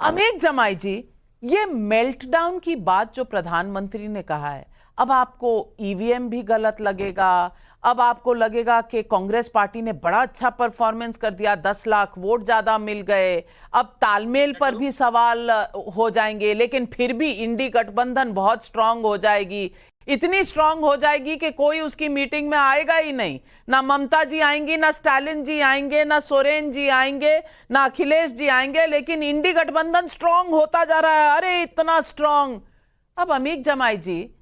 अमीक जमाई जी, ये मेल्टडाउन की बात जो प्रधानमंत्री ने कहा है, अब आपको ईवीएम भी गलत लगेगा, अब आपको लगेगा कि कांग्रेस पार्टी ने बड़ा अच्छा परफॉर्मेंस कर दिया, 10 लाख वोट ज्यादा मिल गए, अब तालमेल पर भी सवाल हो जाएंगे, लेकिन फिर भी इंडी गठबंधन बहुत स्ट्रांग हो जाएगी, इतनी स्ट्रांग हो जाएगी कि कोई उसकी मीटिंग में आएगा ही नहीं। ना ममता जी आएंगी, ना स्टालिन जी आएंगे, ना सोरेन जी आएंगे, ना अखिलेश जी आएंगे, लेकिन इंडी गठबंधन स्ट्रांग होता जा रहा है। अरे इतना स्ट्रांग। अब अमीक जमाई जी,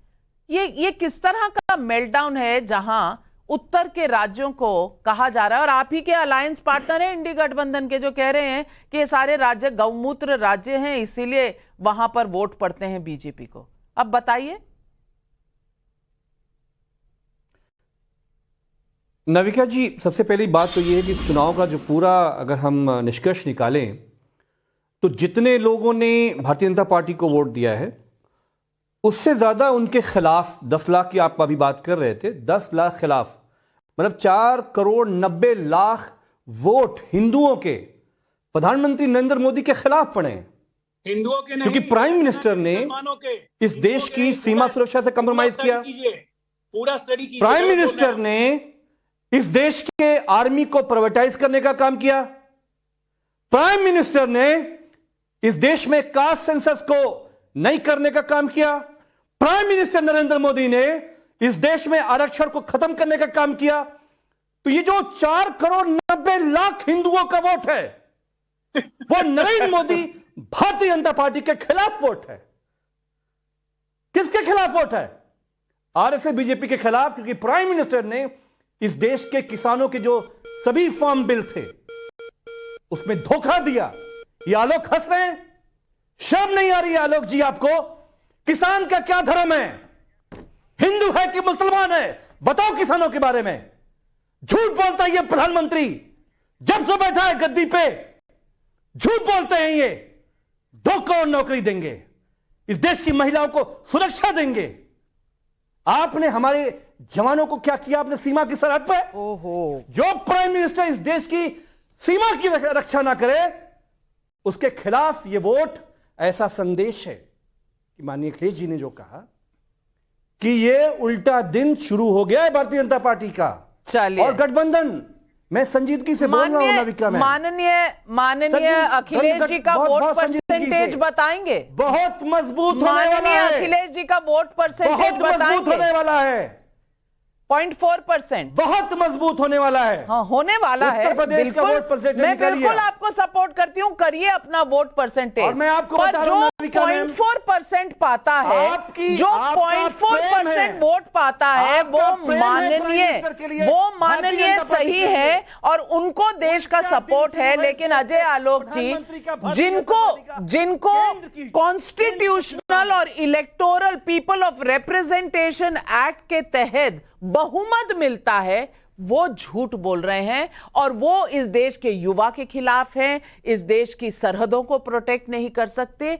ये किस तरह का मेल्टडाउन है जहां उत्तर के राज्यों को कहा जा रहा है, और आप ही के अलायंस पार्टनर हैं इंडी गठबंधन के, जो कह रहे हैं कि ये सारे राज्य गौमूत्र राज्य हैं, इसीलिए वहां पर वोट पड़ते हैं बीजेपी को। अब बताइए। नविका जी, सबसे पहली बात तो ये है कि चुनाव का जो पूरा अगर हम निष्कर्ष निकालें तो जितने लोगों ने भारतीय जनता पार्टी को वोट दिया है उससे ज्यादा उनके खिलाफ 10 लाख की आप अभी बात कर रहे थे, 10 लाख खिलाफ, मतलब 4,90,00,000 वोट हिंदुओं के प्रधानमंत्री नरेंद्र मोदी के खिलाफ पड़े हैं। हिंदुओं के नहीं, क्योंकि प्राइम मिनिस्टर ने इस देश की सीमा सुरक्षा से कंप्रोमाइज किया। पूरा स्टडी कीजिए। प्राइम मिनिस्टर ने इस देश के आर्मी को प्राइवेटाइज करने का काम किया। प्राइम मिनिस्टर ने इस देश में कास्ट सेंसस को नहीं करने का काम किया। प्राइम मिनिस्टर नरेंद्र मोदी ने इस देश में आरक्षण को खत्म करने का काम किया। तो ये जो 4,90,00,000 हिंदुओं का वोट है वो नरेंद्र मोदी भारतीय जनता पार्टी के खिलाफ वोट है। किसके खिलाफ वोट है? आरएसएस बीजेपी के खिलाफ, क्योंकि प्राइम मिनिस्टर ने इस देश के किसानों के जो सभी फार्म बिल थे उसमें धोखा दिया। ये आलोक हंस रहे हैं, शर्म नहीं आ रही है आलोक जी आपको? किसान का क्या धर्म है? हिंदू है कि मुसलमान है? बताओ किसानों के बारे में। झूठ बोलता है ये प्रधानमंत्री, जब से बैठा है गद्दी पे झूठ बोलते हैं। ये 2 करोड़ नौकरी देंगे, इस देश की महिलाओं को सुरक्षा देंगे। आपने हमारे जवानों को क्या किया? आपने सीमा की सरहद पे, ओहो, जो प्राइम मिनिस्टर इस देश की सीमा की रक्षा ना करे उसके खिलाफ ये वोट ऐसा संदेश है कि माननीय अखिलेश जी ने जो कहा कि ये उल्टा दिन शुरू हो गया है भारतीय जनता पार्टी का और गठबंधन। मैं संजीदगी से बोल रहा हूं नविका में। माननीय अखिलेश जी का वोट परसेंटेज बताएंगे? बहुत मजबूत होने वाला है। अखिलेश जी का वोट परसेंटेज बताएंगे? होने वाला है 0.4%। बहुत मजबूत होने वाला है। हाँ, होने वाला है। उत्तर प्रदेश का वोट परसेंटेज मैं बिल्कुल आपको सपोर्ट करती हूँ, करिए अपना वोट परसेंटेज। और मैं आपको बता रहा हूं, 0.4% पाता है, जो 0.4% वोट पाता है वो माननीय सही है और उनको देश का सपोर्ट है। लेकिन अजय आलोक जी, जिनको कॉन्स्टिट्यूशनल और electoral people of representation act के तहत बहुमत मिलता है, वो झूठ बोल रहे हैं और वो इस देश के युवा के खिलाफ हैं, इस देश की सरहदों को प्रोटेक्ट नहीं कर सकते। ये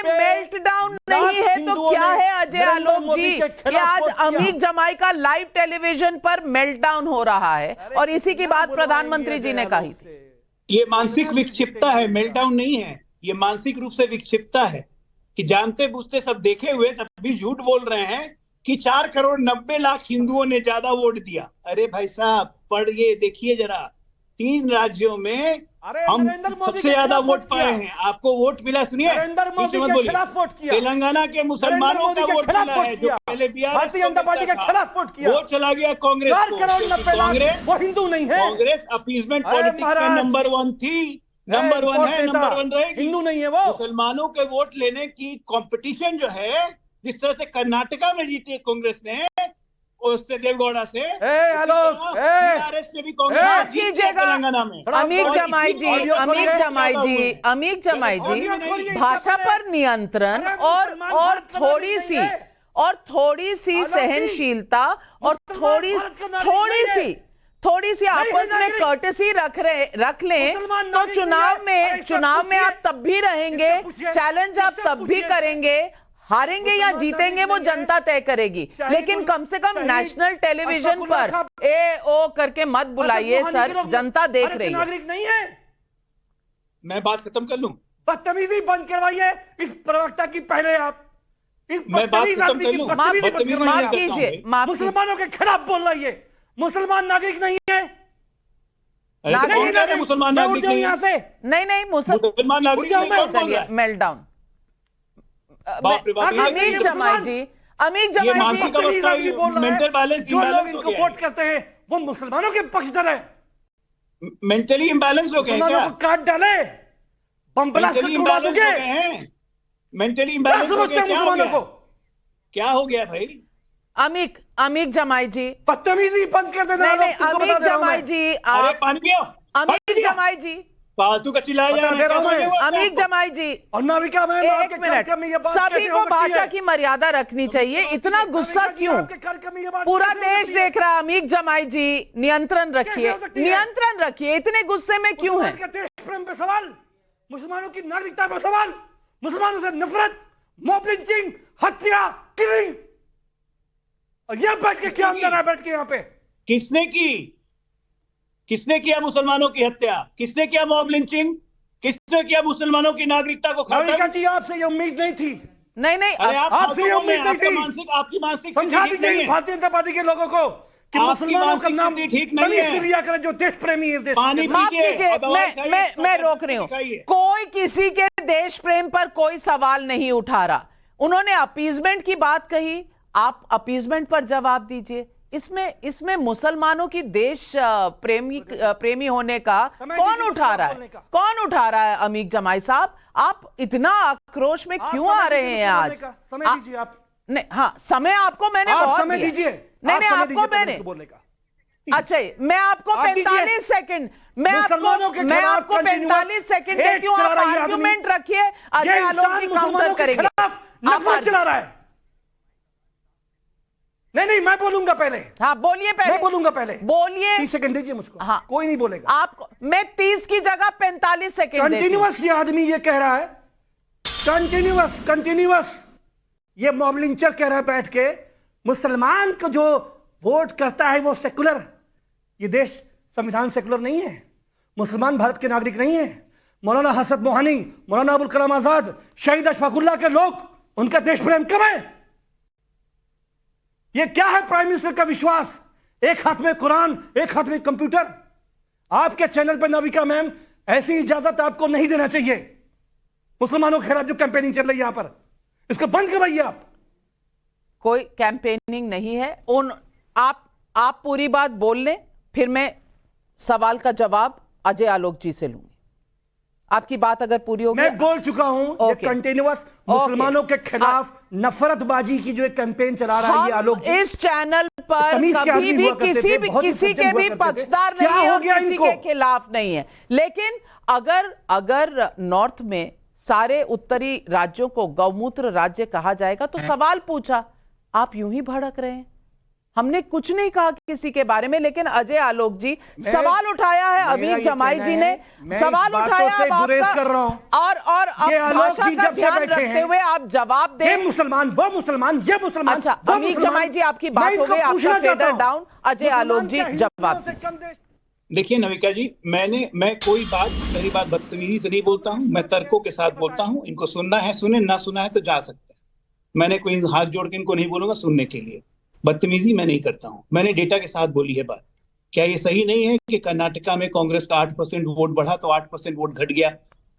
मेल्टडाउन नहीं है तो क्या है अजय आलोक जी? कि आज अमीक जमाई का लाइव टेलीविजन पर मेल्टडाउन हो रहा है और इसी की बात प्रधानमंत्री जी ने कही थी। ये मानसिक विक्षिप्तता है, मेल्टडाउन नहीं है। ये मानसिक रूप से विक्षिप्तता है कि जानते बूझते सब देखे हुए तब भी झूठ बोल रहे हैं कि 4,90,00,000 हिंदुओं ने ज्यादा वोट दिया। अरे भाई साहब, पढ़िए, देखिए जरा। 3 राज्यों में हम सबसे ज्यादा वोट पाए हैं। आपको वोट मिला, सुनिए, तेलंगाना के मुसलमानों का वोट मिला है जो पहले भारतीय जनता पार्टी के खिलाफ वोट किया। वो चला गया कांग्रेस को। कांग्रेस वो हिंदू नहीं है। कांग्रेस अपीजमेंट पॉलिटिक्स में नंबर 1 थी, नंबर 1 है, नंबर 1 रहेगी। हिंदू नहीं है वो। मुसलमानों के वोट लेने की कंपटीशन जो है, जिस तरह से कर्नाटका में जीती है कांग्रेस ने, उससे देवगौड़ा से, टीआरएस से भी कांग्रेस तेलंगाना में। अमीक जमाई जी, भाषा पर नियंत्रण और थोड़ी सी सहनशीलता और थोड़ी सी आपस में कर्टेसी रख लें तो चुनाव में आप तब भी रहेंगे, चैलेंज आप तब भी करेंगे। हारेंगे या जीतेंगे वो जनता तय करेगी, लेकिन कम से कम नेशनल टेलीविजन पर ए ओ करके मत बुलाइए सर, जनता देख रही है। नागरिक नहीं है मैं बात खत्म कर लूं? बदतमीजी बंद करवाइए इस प्रवक्ता की पहले आप। इस मैं बात बदतमीज खत्म आदमी कर की लूं? बदतमीजी बंद बदतमीजी करवाइए माफ आप। कीजिए, माफ कीजिए। मुसलमानों के खिलाफ बोल रही है। मुसलमान नागरिक नहीं है। अरे तो कौन कह रहा है मुसलमान मैं उठ नागरिक जाऊं नहीं यहाँ है? से। नहीं मुसलमान नागरिक नहीं, कौन बोल रहा है? Melt down. बाप रे बाप, ये अमीर जमाई जी, अमीर ये जमाई जी, मानसिक अवस्था आदमी बोल रहा है, मेंटल बैलेंस जो लोग इम्बैलेंस हो इनको गया वोट करते हैं वो मुसलमानों के पक्षधर है। है। मेंटली इम्बैलेंस हो गए हैं मुसलमानों क्या? को काट डाले, बम ब्लास्ट मेंटली करके उड़ा इम्बैलेंस हो दोगे। गए हैं। मेंटली क्या इम्बैलेंस हो समझते गए, हैं क्या हो मुसलमानों गया? को? क्या हो गया भाई? अमीर जमाई जी, बदतमीजी बंद कर देना। नहीं तुमको बता अमीर दे रहा हूं जमाई मैं। जी, अरे आप पानी पियो। अमीर जमाई जी, फालतू का चिल्लाया जा बता दे रहा हूं मैं। रहा है। अमीर जमाई जी, और नाविका मैम, आपके एक मिनट, कार्यक्रम में ये बात सभी कैसे को हो सकती भाषा है? की मर्यादा रखनी चाहिए। इतना गुस्सा नाविका जी, क्यों? आपके कार्यक्रम में ये बात पूरा कैसे हो देश सकती है? देख रहा है। अमीर जमाई जी, नियंत्रण रखिए, हो सकती है? नियंत्रण रखिए। इतने गुस्से में क्यों है? मुसलमान के देश प्रेम पे सवाल, मुसलमानों की नागरिकता पे सवाल, मुसलमानों से नफरत, मॉब लिंचिंग, हत्या, किलिंग, और यह बैठ के क्या अंदर है बैठ के यहाँ पे? किसने की? किसने किया मुसलमानों की हत्या? किसने किया मॉब लिंचिंग? किसने किया मुसलमानों की नागरिकता को नाविका खत्म? जी, आपसे ये उम्मीद नहीं थी। नहीं अरे आप आपसे ये उम्मीद नहीं आपका थी। मानसिक, आपकी मानसिक समझा स्थिति ठीक नहीं दीजिए है। भारतीय जनता पार्टी के लोगों को कि आपकी मुसलमानों का मानसिक नाम स्थिति ठीक नहीं तभी है। से लिया करें जो देश प्रेमी है इस देश पानी के। माफ पीजिए, कीजिए, और दवाई खाइए, मैं रोक रही हूँ। खाइए। कोई किसी के देश प्रेम पर कोई सवाल नहीं उठा रहा। उन्होंने अपीजमेंट की बात कही, आप अपीजमेंट पर जवाब दीजिए। इसमें मुसलमानों की देश प्रेमी होने का कौन उठा रहा है? कौन उठा रहा है? अमीर जमाई साहब, आप इतना आक्रोश में क्यों आ रहे हैं आज? समय दीजिए आप। नहीं, हाँ, समय आपको मैंने आप बहुत समय दिया। दीजिए। नहीं, आप समय आपको दीजिए मैंने तब बोलने का। अच्छा, मैं आपको आप दीजिए। 45 सेकंड, मैं मुसलमानों के आपको खिलाफ continuous 45 सेकंड के hate क्यों चला आप रहा है ये आर्गुमेंट आदमी। रखिए, अजय ये आलोक इंसान जी मुसलमानों काउंटर के करेंगे। खिलाफ आप नफरत चला रहा है। नहीं, मैं बोलूंगा पहले। हाँ, बोलिए पहले। मैं बोलूंगा पहले। बोलिए। 30 सेकंड दीजिए मुझको। हाँ, कोई नहीं बोलेगा। आपको मैं 30 की जगह 45 सेकंड देती हूं। कंटिन्यूअस ये आदमी ये कह रहा है, कंटिन्यूअस ये मॉब लिंचर कह रहा है बैठ के, मुसलमान को जो वोट करता है वो सेकुलर। ये देश संविधान सेकुलर नहीं है। मुसलमान भारत के नागरिक नहीं है। मौलाना हसरत मोहानी, मौलाना अबुल कलाम आजाद, शहीद अशफाकुल्लाह के लोग, उनका देश प्रेम कब है? ये क्या है प्राइम मिनिस्टर का विश्वास? एक हाथ में कुरान, एक हाथ में कंप्यूटर। आपके चैनल पर नाविका मैम, ऐसी इजाजत आपको नहीं देना चाहिए। मुसलमानों के खिलाफ जो कैंपेनिंग चल रही है यहां पर, इसको बंद करवाइए आप। कोई कैंपेनिंग नहीं है। आप पूरी बात बोल लें, फिर मैं सवाल का जवाब अजय आलोक जी से लूंगी। आपकी बात अगर पूरी होगी। मैं बोल चुका हूं, ये Okay. कंटिन्यूअस मुसलमानों के खिलाफ नफरतबाजी की जो एक कैंपेन चला रहा है ये आलोक जी। इस चैनल पर तमीज के कभी आदमी भी हुआ करते थे, बहुत ही किसी सज्जन के हुआ भी करते थे। पक्षदार क्या नहीं है हो और गया किसी इनको? के खिलाफ नहीं है। लेकिन अगर नॉर्थ में सारे उत्तरी राज्यों को गौमूत्र राज्य कहा जाएगा तो सवाल पूछा, आप यूं ही भड़क रहे हैं। हमने कुछ नहीं कहा किसी के बारे में, लेकिन अजय आलोक जी सवाल उठाया है, अमीर जमाई जी ने सवाल उठाया है कर रहा हूं। और ये अब आलोक भाषा जी का जब से ध्यान बैठे रखते हैं, हुए आप जवाब ये दें। मुसलमान, वो मुसलमान, ये मुसलमान। अच्छा, वो अमीर मुसलमान। जमाई जी आपकी मैं बात हो इनको गई, पूछना आपका चाहता फेडर हूं, डाउन। अजय आलोक जी मुसलमान जवाब क्या हिंदुओं से कम देश? देखिए नविका जी, मैं कोई बात, पहली बात बदतमीजी से नहीं बोलता हूं, मैं तर्कों के साथ बोलता हूं। इनको सुनना है सुने, ना सुना है तो जा सकते हैं। मैंने कोई हाथ जोड़ के इनको नहीं बोलूंगा सुनने के लिए। बदतमीजी मैं नहीं करता हूं, मैंने डेटा के साथ बोली है बात। क्या ये सही नहीं है कि कर्नाटका में कांग्रेस का 8% वोट बढ़ा तो 8% वोट घट गया?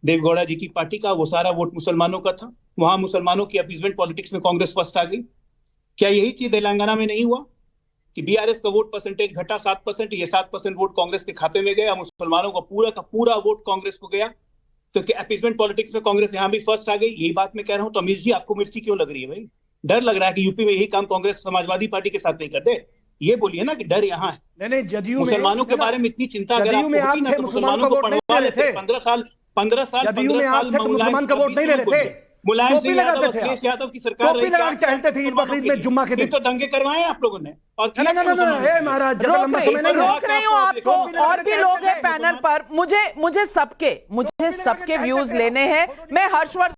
देवगौड़ा जी की पार्टी का वो सारा वोट मुसलमानों का था, वहां मुसलमानों की अपीजमेंट पॉलिटिक्स में कांग्रेस फर्स्ट आ गई। क्या यही चीज तेलंगाना में नहीं हुआ कि बीआरएस का वोट परसेंटेज घटा 7%, ये 7% वोट कांग्रेस के खाते में गया, मुसलमानों का पूरा वोट कांग्रेस को गया? तो क्या अपीजमेंट पॉलिटिक्स में कांग्रेस यहां भी फर्स्ट आ गई? यही बात मैं कह रहा हूं। तो अमीर जी, आपको मिर्ची क्यों लग रही है भाई? डर लग रहा है कि यूपी में यही काम कांग्रेस समाजवादी पार्टी के साथ नहीं करते? ये बोलिए ना कि डर यहाँ है। नहीं, जदयू में मुसलमानों के बारे में इतनी चिंता अगर जदयू में आपको आप होती ना थे, तो मुसलमानों मुसलमानों का को वोट नहीं पढ़वा ले लेते। रहे थे। 15 साल जदयू में आप थे तो मुसलमान का वोट नहीं ले रहे थे। मुलायम टोपी सिंह यादव, लगाते थे अखिलेश आप। यादव की सरकार टोपी रही, लगा के क्या टहलते थे ईद बकरीद में, जुम्मा के दिन। तो दंगे करवाए आप लोगों ने। और किया क्या नहीं, मुसलमानों ने? महाराज, ज्यादा लंबा समय नहीं है। रोक रही हूँ आपको, और भी लोग हैं पैनल पर। मुझे सबके व्यूज लेने हैं। मैं हर्षवर्धन